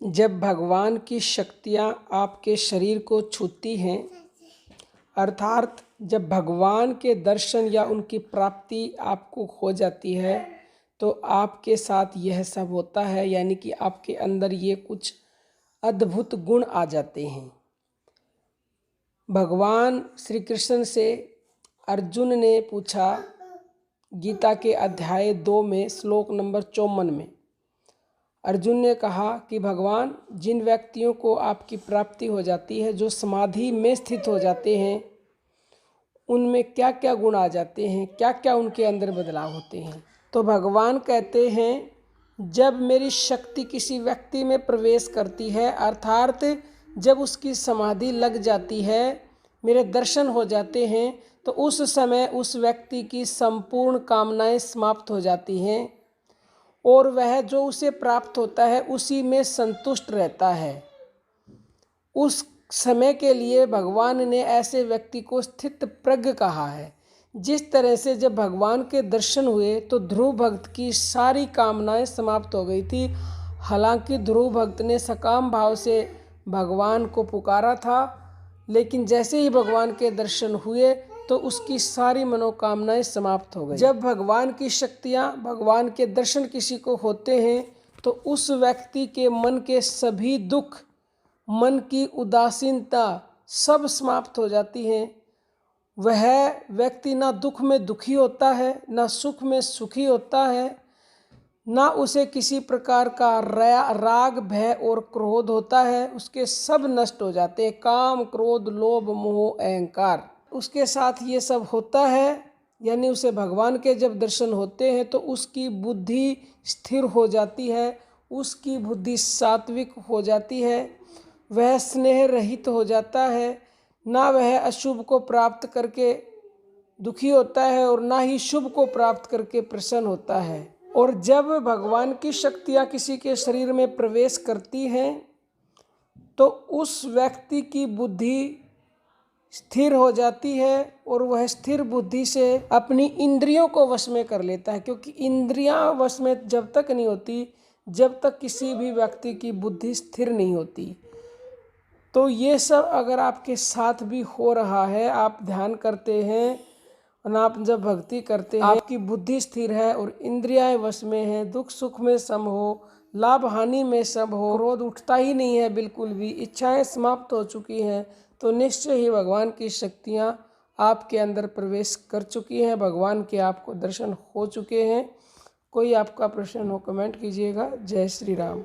जब भगवान की शक्तियाँ आपके शरीर को छूती हैं, अर्थात जब भगवान के दर्शन या उनकी प्राप्ति आपको हो जाती है, तो आपके साथ यह सब होता है, यानी कि आपके अंदर ये कुछ अद्भुत गुण आ जाते हैं। भगवान श्री कृष्ण से अर्जुन ने पूछा, गीता के अध्याय 2 में श्लोक नंबर 54 में अर्जुन ने कहा कि भगवान, जिन व्यक्तियों को आपकी प्राप्ति हो जाती है, जो समाधि में स्थित हो जाते हैं, उनमें क्या क्या गुण आ जाते हैं, क्या क्या उनके अंदर बदलाव होते हैं। तो भगवान कहते हैं, जब मेरी शक्ति किसी व्यक्ति में प्रवेश करती है, अर्थात जब उसकी समाधि लग जाती है, मेरे दर्शन हो जाते हैं, तो उस समय उस व्यक्ति की संपूर्ण कामनाएं समाप्त हो जाती हैं और वह जो उसे प्राप्त होता है उसी में संतुष्ट रहता है। उस समय के लिए भगवान ने ऐसे व्यक्ति को स्थित प्रज्ञ कहा है। जिस तरह से जब भगवान के दर्शन हुए तो ध्रुव भक्त की सारी कामनाएं समाप्त हो गई थी। हालांकि ध्रुव भक्त ने सकाम भाव से भगवान को पुकारा था, लेकिन जैसे ही भगवान के दर्शन हुए तो उसकी सारी मनोकामनाएं समाप्त हो गई। जब भगवान की शक्तियाँ, भगवान के दर्शन किसी को होते हैं तो उस व्यक्ति के मन के सभी दुख, मन की उदासीनता सब समाप्त हो जाती हैं। वह व्यक्ति ना दुख में दुखी होता है, ना सुख में सुखी होता है, ना उसे किसी प्रकार का राग, भय और क्रोध होता है। उसके सब नष्ट हो जाते हैं, काम, क्रोध, लोभ, मोह, अहंकार। उसके साथ ये सब होता है, यानी उसे भगवान के जब दर्शन होते हैं तो उसकी बुद्धि स्थिर हो जाती है, उसकी बुद्धि सात्विक हो जाती है, वह स्नेह रहित हो जाता है, ना वह अशुभ को प्राप्त करके दुखी होता है और ना ही शुभ को प्राप्त करके प्रसन्न होता है। और जब भगवान की शक्तियाँ किसी के शरीर में प्रवेश करती हैं तो उस व्यक्ति की बुद्धि स्थिर हो जाती है और वह स्थिर बुद्धि से अपनी इंद्रियों को वश में कर लेता है, क्योंकि इंद्रियां वश में जब तक नहीं होती जब तक किसी भी व्यक्ति की बुद्धि स्थिर नहीं होती। तो ये सब अगर आपके साथ भी हो रहा है, आप ध्यान करते हैं और आप जब भक्ति करते हैं, आपकी बुद्धि स्थिर है और इंद्रियां वश में हैं, दुख सुख में सम हो, लाभ हानि में सब हो, क्रोध उठता ही नहीं है बिल्कुल भी, इच्छाएं समाप्त हो चुकी हैं, तो निश्चय ही भगवान की शक्तियाँ आपके अंदर प्रवेश कर चुकी हैं, भगवान के आपको दर्शन हो चुके हैं। कोई आपका प्रश्न हो कमेंट कीजिएगा। जय श्री राम।